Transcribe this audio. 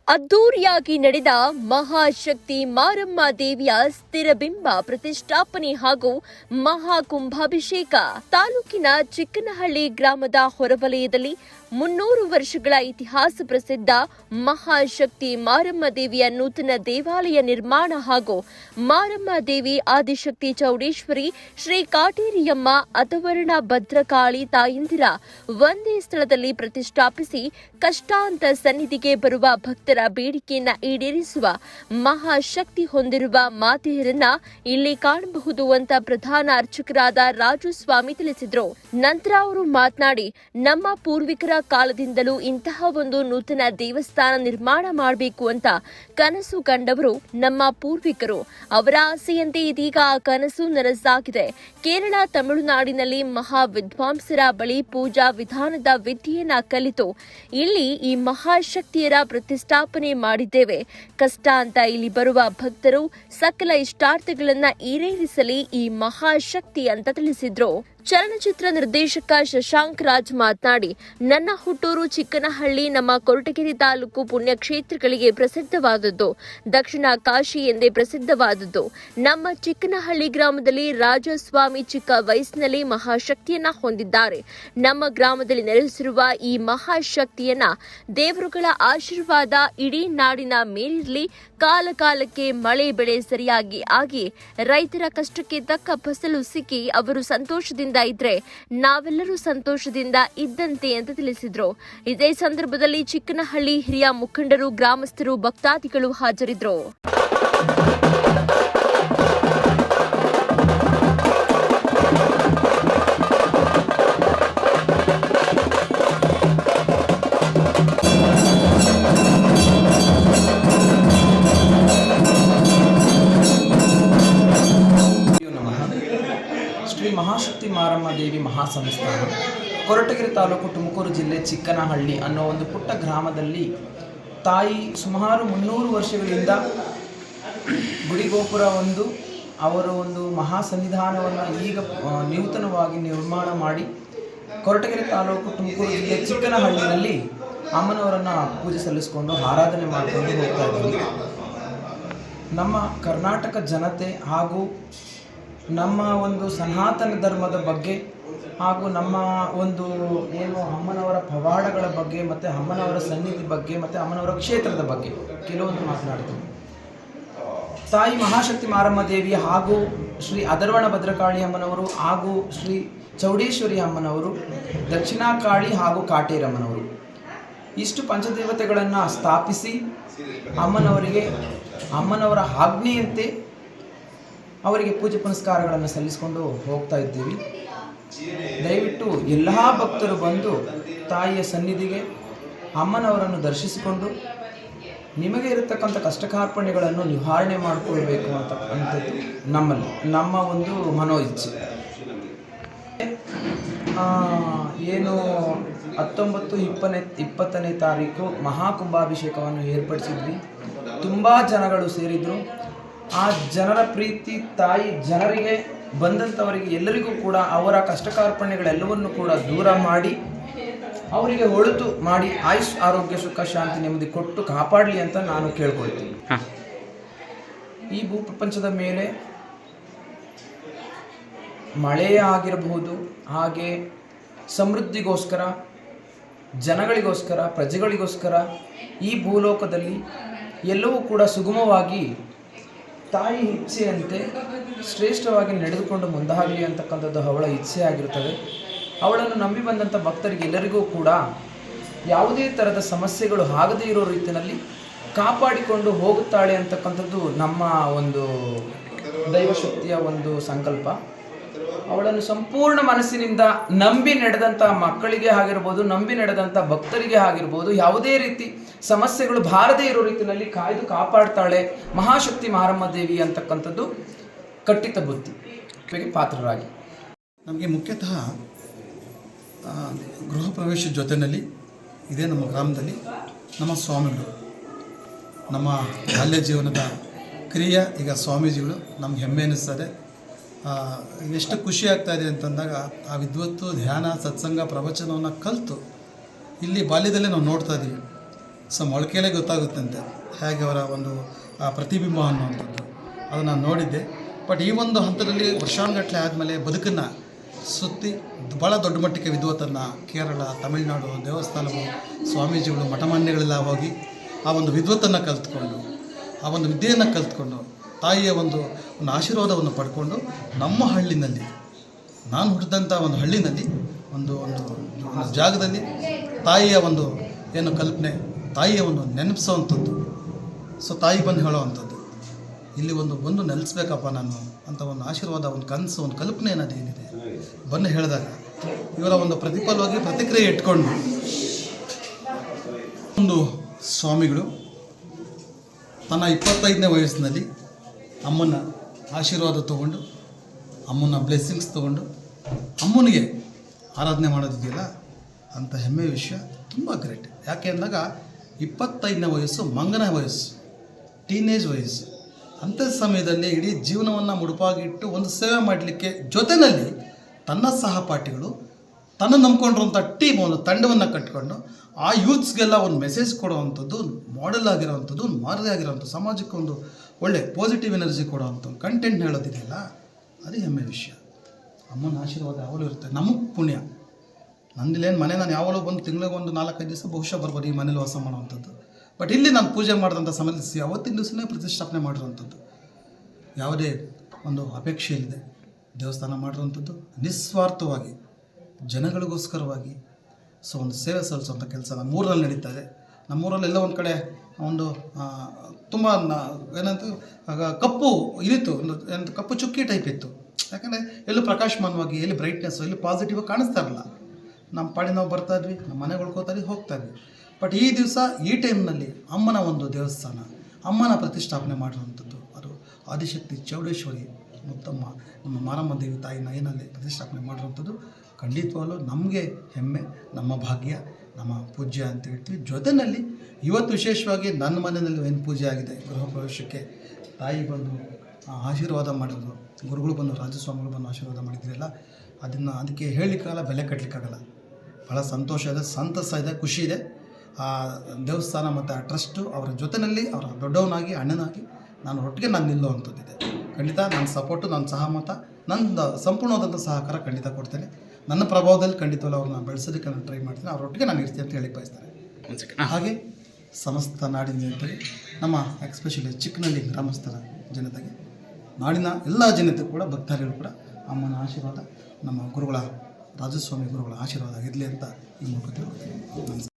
ಅದ್ದೂರಿಯಾಗಿ ನಡೆದ ಮಹಾಶಕ್ತಿ ಮಾರಮ್ಮ ದೇವಿಯ ಸ್ಥಿರಬಿಂಬ ಪ್ರತಿಷ್ಠಾಪನೆ ಹಾಗೂ ಮಹಾಕುಂಭಾಭಿಷೇಕ. ತಾಲೂಕಿನ ಚಿಕ್ಕನಹಳ್ಳಿ ಗ್ರಾಮದ ಹೊರವಲಯದಲ್ಲಿ 300 ವರ್ಷಗಳ ಇತಿಹಾಸ ಪ್ರಸಿದ್ಧ ಮಹಾಶಕ್ತಿ ಮಾರಮ್ಮ ದೇವಿಯ ನೂತನ ದೇವಾಲಯ ನಿರ್ಮಾಣ ಹಾಗೂ ಮಾರಮ್ಮ ದೇವಿ ಆದಿಶಕ್ತಿ ಚೌಡೇಶ್ವರಿ ಶ್ರೀ ಕಾಟೇರಿಯಮ್ಮ ಅಥವರ್ಣ ಭದ್ರಕಾಳಿ ತಾಯಂದಿರ ಒಂದೇ ಸ್ಥಳದಲ್ಲಿ ಪ್ರತಿಷ್ಠಾಪಿಸಿ ಕಷ್ಟಾಂತ ಸನ್ನಿಧಿಗೆ ಬರುವ ಭಕ್ತರ ಬೇಡಿಕೆಯನ್ನ ಈಡೇರಿಸುವ ಮಹಾಶಕ್ತಿ ಹೊಂದಿರುವ ಮಾತೆಯರನ್ನ ಇಲ್ಲಿ ಕಾಣಬಹುದು ಅಂತ ಪ್ರಧಾನ ಅರ್ಚಕರಾದ ರಾಜು ಸ್ವಾಮಿ ತಿಳಿಸಿದರು. ನಂತರ ಅವರು ಮಾತನಾಡಿ, ನಮ್ಮ ಪೂರ್ವಿಕರ ಕಾಲದಿಂದಲೂ ಇಂತಹ ಒಂದು ನೂತನ ದೇವಸ್ಥಾನ ನಿರ್ಮಾಣ ಮಾಡಬೇಕು ಅಂತ ಕನಸು ಕಂಡವರು ನಮ್ಮ ಪೂರ್ವಿಕರು. ಅವರ ಆಸೆಯಂತೆ ಇದೀಗ ಆ ಕನಸು ನನಸಾಗಿದೆ. ಕೇರಳ, ತಮಿಳುನಾಡಿನಲ್ಲಿ ಮಹಾ ವಿದ್ವಾಂಸರ ಬಳಿ ಪೂಜಾ ವಿಧಾನದ ವಿದ್ಯೆಯನ್ನ ಕಲಿತು ಇಲ್ಲಿ ಈ ಮಹಾಶಕ್ತಿಯರ ಪ್ರತಿಷ್ಠಾಪನೆ ಮಾಡಿದ್ದೇವೆ. ಕಷ್ಟ ಅಂತ ಇಲ್ಲಿ ಬರುವ ಭಕ್ತರು ಸಕಲ ಇಷ್ಟಾರ್ಥಗಳನ್ನ ಈಡೇರಿಸಲಿ ಈ ಮಹಾಶಕ್ತಿ ಅಂತ ತಿಳಿಸಿದ್ರು. ಚಲನಚಿತ್ರ ನಿರ್ದೇಶಕ ಶಶಾಂಕ್ ರಾಜ್ ಮಾತನಾಡಿ, ನನ್ನ ಹುಟ್ಟೂರು ಚಿಕ್ಕನಹಳ್ಳಿ ನಮ್ಮ ಕೊರಟಗೆರೆ ತಾಲೂಕು ಪುಣ್ಯಕ್ಷೇತ್ರಗಳಿಗೆ ಪ್ರಸಿದ್ಧವಾದದ್ದು, ದಕ್ಷಿಣ ಕಾಶಿ ಎಂದೇ ಪ್ರಸಿದ್ಧವಾದದ್ದು. ನಮ್ಮ ಚಿಕ್ಕನಹಳ್ಳಿ ಗ್ರಾಮದಲ್ಲಿ ರಾಜಸ್ವಾಮಿ ಚಿಕ್ಕ ವಯಸ್ಸಿನಲ್ಲಿ ಮಹಾಶಕ್ತಿಯನ್ನ ಹೊಂದಿದ್ದಾರೆ. ನಮ್ಮ ಗ್ರಾಮದಲ್ಲಿ ನೆಲೆಸಿರುವ ಈ ಮಹಾಶಕ್ತಿಯನ್ನ ದೇವರುಗಳ ಆಶೀರ್ವಾದ ಇಡೀ ನಾಡಿನ ಮೇಲಿರಲಿ. ಕಾಲ ಕಾಲಕ್ಕೆ ಮಳೆ ಬೆಳೆ ಸರಿಯಾಗಿ ಆಗಿ ರೈತರ ಕಷ್ಟಕ್ಕೆ ತಕ್ಕ ಫಸಲು ಸಿಕ್ಕಿ ಅವರು ಸಂತೋಷದಿಂದ ಇದ್ರೆ ನಾವೆಲ್ಲರೂ ಸಂತೋಷದಿಂದ ಇದ್ದಂತೆ ಅಂತ ತಿಳಿಸಿದ್ರು. ಇದೇ ಸಂದರ್ಭದಲ್ಲಿ ಚಿಕ್ಕನಹಳ್ಳಿ ಹಿರಿಯ ಮುಖಂಡರು, ಗ್ರಾಮಸ್ಥರು, ಭಕ್ತಾದಿಗಳು ಹಾಜರಿದ್ದರು. ಶ್ರೀ ಮಹಾಶಕ್ತಿ ಮಾರಮ್ಮ ದೇವಿ ಮಹಾಸಂಸ್ಥಾನ ಕೊರಟಗೆರೆ ತಾಲೂಕು, ತುಮಕೂರು ಜಿಲ್ಲೆ, ಚಿಕ್ಕನಹಳ್ಳಿ ಅನ್ನೋ ಒಂದು ಪುಟ್ಟ ಗ್ರಾಮದಲ್ಲಿ ತಾಯಿ ಸುಮಾರು 300 ವರ್ಷಗಳಿಂದ ಗುಡಿಗೋಪುರ ಅವರ ಒಂದು ಮಹಾಸನ್ನಿಧಾನವನ್ನು ಈಗ ನೂತನವಾಗಿ ನಿರ್ಮಾಣ ಮಾಡಿ ಕೊರಟಗೆರೆ ತಾಲೂಕು, ತುಮಕೂರು ಜಿಲ್ಲೆ, ಚಿಕ್ಕನಹಳ್ಳಿನಲ್ಲಿ ಅಮ್ಮನವರನ್ನು ಪೂಜೆ ಸಲ್ಲಿಸಿಕೊಂಡು ಆರಾಧನೆ ಮಾಡಿಕೊಂಡು ಹೋಗ್ತಾ ಇದ್ದೀವಿ. ನಮ್ಮ ಕರ್ನಾಟಕ ಜನತೆ ಹಾಗೂ ನಮ್ಮ ಒಂದು ಸನಾತನ ಧರ್ಮದ ಬಗ್ಗೆ ಹಾಗೂ ನಮ್ಮ ಒಂದು ಅಮ್ಮನವರ ಪವಾಡಗಳ ಬಗ್ಗೆ ಮತ್ತು ಅಮ್ಮನವರ ಸನ್ನಿಧಿ ಬಗ್ಗೆ ಮತ್ತು ಅಮ್ಮನವರ ಕ್ಷೇತ್ರದ ಬಗ್ಗೆ ಕೆಲವೊಂದು ಮಾತನಾಡ್ತೀವಿ. ತಾಯಿ ಮಹಾಶಕ್ತಿ ಮಾರಮ್ಮ ದೇವಿ ಹಾಗೂ ಶ್ರೀ ಅಥರ್ವಣ ಭದ್ರಕಾಳಿ ಅಮ್ಮನವರು ಹಾಗೂ ಶ್ರೀ ಚೌಡೇಶ್ವರಿ ಅಮ್ಮನವರು, ದಕ್ಷಿಣ ಕಾಳಿ ಹಾಗೂ ಕಾಟೇರಮ್ಮನವರು ಇಷ್ಟು ಪಂಚದೇವತೆಗಳನ್ನು ಸ್ಥಾಪಿಸಿ ಅಮ್ಮನವರ ಆಜ್ಞೆಯಂತೆ ಅವರಿಗೆ ಪೂಜೆ ಪುನಸ್ಕಾರಗಳನ್ನು ಸಲ್ಲಿಸಿಕೊಂಡು ಹೋಗ್ತಾ ಇದ್ದೀವಿ. ದಯವಿಟ್ಟು ಎಲ್ಲ ಭಕ್ತರು ಬಂದು ತಾಯಿಯ ಸನ್ನಿಧಿಗೆ ಅಮ್ಮನವರನ್ನು ದರ್ಶಿಸಿಕೊಂಡು ನಿಮಗೆ ಇರತಕ್ಕಂಥ ಕಷ್ಟಕಾರ್ಪಣ್ಯಗಳನ್ನು ನಿವಾರಣೆ ಮಾಡಿಕೊಳ್ಬೇಕು ಅಂತಕ್ಕಂಥದ್ದು ನಮ್ಮ ಒಂದು ಮನೋ ಇಚ್ಛೆ. 19-20ನೇ ತಾರೀಕು ಮಹಾಕುಂಭಾಭಿಷೇಕವನ್ನು ಏರ್ಪಡಿಸಿದ್ವಿ. ತುಂಬ ಜನಗಳು ಸೇರಿದ್ರು. ಆ ಜನರ ಪ್ರೀತಿ ತಾಯಿ ಜನರಿಗೆ ಬಂದಂಥವರಿಗೆ ಎಲ್ಲರಿಗೂ ಕೂಡ ಅವರ ಕಷ್ಟಕಾರ್ಪಣ್ಯಗಳೆಲ್ಲವನ್ನು ಕೂಡ ದೂರ ಮಾಡಿ ಅವರಿಗೆ ಒಳಿತು ಮಾಡಿ ಆಯುಷ್, ಆರೋಗ್ಯ, ಸುಖ, ಶಾಂತಿ, ನೆಮ್ಮದಿ ಕೊಟ್ಟು ಕಾಪಾಡಲಿ ಅಂತ ನಾನು ಕೇಳ್ಕೊಳ್ತೀನಿ. ಈ ಭೂಪ್ರಪಂಚದ ಮೇಲೆ ಮಳೆಯೇ ಆಗಿರಬಹುದು, ಹಾಗೆ ಸಮೃದ್ಧಿಗೋಸ್ಕರ, ಜನಗಳಿಗೋಸ್ಕರ, ಪ್ರಜೆಗಳಿಗೋಸ್ಕರ ಈ ಭೂಲೋಕದಲ್ಲಿ ಎಲ್ಲವೂ ಕೂಡ ಸುಗಮವಾಗಿ ತಾಯಿ ಇಚ್ಛೆಯಂತೆ ಶ್ರೇಷ್ಠವಾಗಿ ನಡೆದುಕೊಂಡು ಮುಂದಾಗಲಿ ಅಂತಕ್ಕಂಥದ್ದು ಅವಳ ಇಚ್ಛೆ ಆಗಿರುತ್ತದೆ. ಅವಳನ್ನು ನಂಬಿ ಬಂದಂಥ ಭಕ್ತರಿಗೆ ಎಲ್ಲರಿಗೂ ಕೂಡ ಯಾವುದೇ ಥರದ ಸಮಸ್ಯೆಗಳು ಆಗದೇ ಇರೋ ರೀತಿಯಲ್ಲಿ ಕಾಪಾಡಿಕೊಂಡು ಹೋಗುತ್ತಾಳೆ ಅಂತಕ್ಕಂಥದ್ದು ನಮ್ಮ ಒಂದು ದೈವಶಕ್ತಿಯ ಒಂದು ಸಂಕಲ್ಪ. ಅವಳನ್ನು ಸಂಪೂರ್ಣ ಮನಸ್ಸಿನಿಂದ ನಂಬಿ ನಡೆದಂಥ ಮಕ್ಕಳಿಗೆ ಆಗಿರ್ಬೋದು, ನಂಬಿ ನಡೆದಂಥ ಭಕ್ತರಿಗೆ ಆಗಿರ್ಬೋದು, ಯಾವುದೇ ರೀತಿ ಸಮಸ್ಯೆಗಳು ಬಾರದೇ ಇರೋ ರೀತಿಯಲ್ಲಿ ಕಾಯ್ದು ಕಾಪಾಡ್ತಾಳೆ ಮಹಾಶಕ್ತಿ ಮಾರಮ್ಮ ದೇವಿ ಅಂತಕ್ಕಂಥದ್ದು ಕಟ್ಟಿತ ಬುದ್ಧಿಗೆ ಪಾತ್ರರಾಗಿ. ನಮಗೆ ಮುಖ್ಯತಃ ಗೃಹ ಪ್ರವೇಶ ಜೊತೆಯಲ್ಲಿ ಇದೇ ನಮ್ಮ ಗ್ರಾಮದಲ್ಲಿ ನಮ್ಮ ಸ್ವಾಮಿಗಳು, ನಮ್ಮ ಬಾಲ್ಯ ಜೀವನದ ಕ್ರಿಯೆ ಈಗ ಸ್ವಾಮೀಜಿಗಳು ನಮ್ಗೆ ಹೆಮ್ಮೆ ಅನ್ನಿಸ್ತದೆ. ಎಷ್ಟು ಖುಷಿ ಆಗ್ತಾಯಿದೆ ಅಂತಂದಾಗ ಆ ವಿದ್ವತ್ತು, ಧ್ಯಾನ, ಸತ್ಸಂಗ, ಪ್ರವಚನವನ್ನು ಕಲಿತು ಇಲ್ಲಿ ಬಾಲ್ಯದಲ್ಲೇ ನಾವು ನೋಡ್ತಾ ಇದ್ದೀವಿ. ಸೊ ಮೊಳಕೆಯಲ್ಲೇ ಗೊತ್ತಾಗುತ್ತಂತೆ ಹೇಗೆ ಅವರ ಒಂದು ಪ್ರತಿಬಿಂಬ ಅನ್ನುವಂಥದ್ದು ಅದು ನಾನು ನೋಡಿದ್ದೆ. ಬಟ್ ಈ ಒಂದು ಹಂತದಲ್ಲಿ ವರ್ಷಾನುಗಟ್ಟಲೆ ಆದಮೇಲೆ ಬದುಕನ್ನು ಸುತ್ತಿ ಭಾಳ ದೊಡ್ಡ ಮಟ್ಟಿಗೆ ವಿದ್ವತ್ತನ್ನು ಕೇರಳ, ತಮಿಳುನಾಡು ದೇವಸ್ಥಾನಗಳು, ಸ್ವಾಮೀಜಿಗಳು, ಮಠಮಾನ್ಯಗಳೆಲ್ಲ ಹೋಗಿ ಆ ಒಂದು ವಿದ್ವತ್ತನ್ನು ಕಲಿತ್ಕೊಂಡು, ಆ ಒಂದು ವಿದ್ಯೆಯನ್ನು ಕಲಿತ್ಕೊಂಡು, ತಾಯಿಯ ಒಂದು ಆಶೀರ್ವಾದವನ್ನು ಪಡ್ಕೊಂಡು ನಮ್ಮ ಹಳ್ಳಿನಲ್ಲಿ, ನಾನು ಹುಟ್ಟಿದಂಥ ಒಂದು ಹಳ್ಳಿನಲ್ಲಿ ಒಂದು ಜಾಗದಲ್ಲಿ ತಾಯಿಯ ಒಂದು ಏನು ಕಲ್ಪನೆ, ತಾಯಿಯ ಒಂದು ನೆನಪಿಸೋವಂಥದ್ದು, ಸೊ ತಾಯಿ ಬಂದು ಹೇಳೋವಂಥದ್ದು, ಇಲ್ಲಿ ಬಂದು ನೆಲೆಸ್ಬೇಕಪ್ಪ ನಾನು ಅಂತ ಒಂದು ಆಶೀರ್ವಾದ, ಒಂದು ಕನಸು, ಒಂದು ಕಲ್ಪನೆ ಅನ್ನೋದು ಏನಿದೆ ಬಂದು ಹೇಳಿದಾಗ ಇವರ ಒಂದು ಪ್ರತಿಫಲವಾಗಿ ಪ್ರತಿಕ್ರಿಯೆ ಇಟ್ಕೊಂಡು ಒಂದು ಸ್ವಾಮಿಗಳು ತನ್ನ 25ನೇ ವಯಸ್ಸಿನಲ್ಲಿ ಅಮ್ಮನ ಆಶೀರ್ವಾದ ತೊಗೊಂಡು, ಅಮ್ಮನ ಬ್ಲೆಸ್ಸಿಂಗ್ಸ್ ತೊಗೊಂಡು ಅಮ್ಮನಿಗೆ ಆರಾಧನೆ ಮಾಡೋದಿದೆಯಲ್ಲ ಅಂಥ ಹೆಮ್ಮೆಯ ವಿಷಯ, ತುಂಬ ಗ್ರೇಟ್. ಯಾಕೆ ಅಂದಾಗ 25ನೇ ವಯಸ್ಸು ಮಂಗನ ವಯಸ್ಸು, ಟೀನೇಜ್ ವಯಸ್ಸು. ಅಂಥ ಸಮಯದಲ್ಲಿ ಇಡೀ ಜೀವನವನ್ನು ಮುಡುಪಾಗಿಟ್ಟು ಒಂದು ಸೇವೆ ಮಾಡಲಿಕ್ಕೆ ಜೊತೆಯಲ್ಲಿ ತನ್ನ ಸಹಪಾಠಿಗಳು, ತನ್ನ ನಂಬ್ಕೊಂಡಿರುವಂಥ ಟೀಮ್, ಒಂದು ತಂಡವನ್ನು ಕಟ್ಕೊಂಡು ಆ ಯೂತ್ಸ್ಗೆಲ್ಲ ಒಂದು ಮೆಸೇಜ್ ಕೊಡುವಂಥದ್ದು, ಮಾಡೆಲ್ ಆಗಿರೋವಂಥದ್ದು, ಒಂದು ಮಾದರಿ ಆಗಿರೋವಂಥ, ಸಮಾಜಕ್ಕೆ ಒಂದು ಒಳ್ಳೆ ಪಾಸಿಟಿವ್ ಎನರ್ಜಿ ಕೊಡುವಂಥ ಕಂಟೆಂಟ್ ಹೇಳೋದಿದೆಯಲ್ಲ ಅದೇ ಹೆಮ್ಮೆ ವಿಷಯ. ಅಮ್ಮನ ಆಶೀರ್ವಾದ ಯಾವಾಗಲೂ ಇರುತ್ತೆ. ನಮಗೆ ಪುಣ್ಯ. ನಂದಿಲ್ಲೇನು ಮನೆ, ನಾನು ಯಾವಾಗಲೂ ಬಂದು ತಿಂಗಳಿಗೆ ಒಂದು 4-5 ದಿವಸ ಬಹುಶಃ ಬರ್ಬೋದು ಈ ಮನೇಲಿ ವಾಸ ಮಾಡುವಂಥದ್ದು. ಬಟ್ ಇಲ್ಲಿ ನಾನು ಪೂಜೆ ಮಾಡಿದಂಥ ಸಮಯದಲ್ಲಿ ಅವತ್ತಿನ ದಿವಸನೇ ಪ್ರತಿಷ್ಠಾಪನೆ ಮಾಡಿರುವಂಥದ್ದು, ಯಾವುದೇ ಒಂದು ಅಪೇಕ್ಷೆ ಇಲ್ಲದೆ ದೇವಸ್ಥಾನ ಮಾಡಿರುವಂಥದ್ದು, ನಿಸ್ವಾರ್ಥವಾಗಿ ಜನಗಳಿಗೋಸ್ಕರವಾಗಿ. ಸೊ ಒಂದು ಸೇವೆ ಸಲ್ಲಿಸುವಂಥ ಕೆಲಸ ನಮ್ಮೂರಲ್ಲಿ ನಡೀತಾ ಇದೆ. ನಮ್ಮೂರಲ್ಲಿ ಎಲ್ಲ ಒಂದು ಕಡೆ ಒಂದು ತುಂಬ ಏನಂತ ಕಪ್ಪು ಇರಿತ್ತು, ಒಂದು ಕಪ್ಪು ಚುಕ್ಕಿ ಟೈಪ್ ಇತ್ತು. ಯಾಕಂದರೆ ಎಲ್ಲೂ ಪ್ರಕಾಶಮಾನವಾಗಿ, ಎಲ್ಲಿ ಬ್ರೈಟ್ನೆಸ್ಸು, ಎಲ್ಲಿ ಪಾಸಿಟಿವ್ ಕಾಣಿಸ್ತಾ ಇರಲ್ಲ. ನಮ್ಮ ಪಾಡಿ ನಾವು ಬರ್ತಾಯಿದ್ವಿ, ನಮ್ಮ ಮನೆಗೆ ಉಳ್ಕೋತಾಯಿದ್ವಿ, ಹೋಗ್ತಾಯಿದ್ವಿ. ಬಟ್ ಈ ದಿವಸ ಈ ಟೈಮ್ನಲ್ಲಿ ಅಮ್ಮನ ಒಂದು ದೇವಸ್ಥಾನ, ಅಮ್ಮನ ಪ್ರತಿಷ್ಠಾಪನೆ ಮಾಡಿರುವಂಥದ್ದು, ಅದು ಆದಿಶಕ್ತಿ ಚೌಡೇಶ್ವರಿ ಮುತ್ತಮ್ಮ, ನಮ್ಮ ಮಾರಮ್ಮ ದೇವಿ ತಾಯಿ ನಯನಲ್ಲಿ ಪ್ರತಿಷ್ಠಾಪನೆ ಮಾಡಿರುವಂಥದ್ದು ಖಂಡಿತವಾಗಲೂ ನಮಗೆ ಹೆಮ್ಮೆ, ನಮ್ಮ ಭಾಗ್ಯ, ನಮ್ಮ ಪೂಜ್ಯ ಅಂತ ಹೇಳ್ತೀವಿ. ಜೊತೆಯಲ್ಲಿ ಇವತ್ತು ವಿಶೇಷವಾಗಿ ನನ್ನ ಮನೆಯಲ್ಲಿ ಏನು ಪೂಜೆ ಆಗಿದೆ, ಗೃಹ ಪ್ರವೇಶಕ್ಕೆ ತಾಯಿ ಬಂದು ಆಶೀರ್ವಾದ ಮಾಡಿದ್ರು, ಗುರುಗಳು ಬಂದು, ರಾಜಸ್ವಾಮಿಗಳು ಬಂದು ಆಶೀರ್ವಾದ ಮಾಡಿದ್ರಲ್ಲ, ಅದಕ್ಕೆ ಹೇಳಲಿಕ್ಕಾಗಲ್ಲ, ಬೆಲೆ ಕಟ್ಟಲಿಕ್ಕಾಗಲ್ಲ. ಭಾಳ ಸಂತೋಷ ಇದೆ, ಸಂತಸ ಇದೆ, ಖುಷಿ ಇದೆ. ಆ ದೇವಸ್ಥಾನ ಮತ್ತು ಆ ಟ್ರಸ್ಟು ಅವರ ಜೊತೆಯಲ್ಲಿ, ಅವರ ದೊಡ್ಡವನಾಗಿ, ಅಣ್ಣನಾಗಿ ನಾನು ಒಟ್ಟಿಗೆ ನಾನು ನಿಲ್ಲುವಂಥದ್ದಿದೆ. ಖಂಡಿತ ನನ್ನ ಸಪೋರ್ಟು, ನನ್ನ ಸಹಮತ, ನನ್ನ ಸಂಪೂರ್ಣವಾದಂಥ ಸಹಕಾರ ಖಂಡಿತ ಕೊಡ್ತೇನೆ. ನನ್ನ ಪ್ರಭಾವದಲ್ಲಿ ಖಂಡಿತವಲ್ಲ ಅವ್ರನ್ನ ಬೆಳೆಸೋದಕ್ಕೆ ನಾನು ಟ್ರೈ ಮಾಡ್ತೀನಿ. ಅವರೊಟ್ಟಿಗೆ ನಾನು ಇರ್ತೀನಿ ಅಂತ ಹೇಳಿ ಬಯಸ್ತಾರೆ. ಹಾಗೆ ಸಮಸ್ತ ನಾಡಿನ ಜನತೆಗೆ, ನಮ್ಮ ಎಕ್ಸ್ಪೆಷಲಿ ಚಿಕ್ಕನಹಳ್ಳಿ ಗ್ರಾಮಸ್ಥರ ಜನತೆಗೆ, ನಾಡಿನ ಎಲ್ಲ ಜನತೆ ಕೂಡ, ಭಕ್ತಾದಿಗಳು ಕೂಡ ಅಮ್ಮನ ಆಶೀರ್ವಾದ, ನಮ್ಮ ಗುರುಗಳ ರಾಜಸ್ವಾಮಿ ಗುರುಗಳ ಆಶೀರ್ವಾದ ಇರಲಿ ಅಂತ ಈ ಮೂಲಕ ತಿಳ್ಕೊತೀನಿ.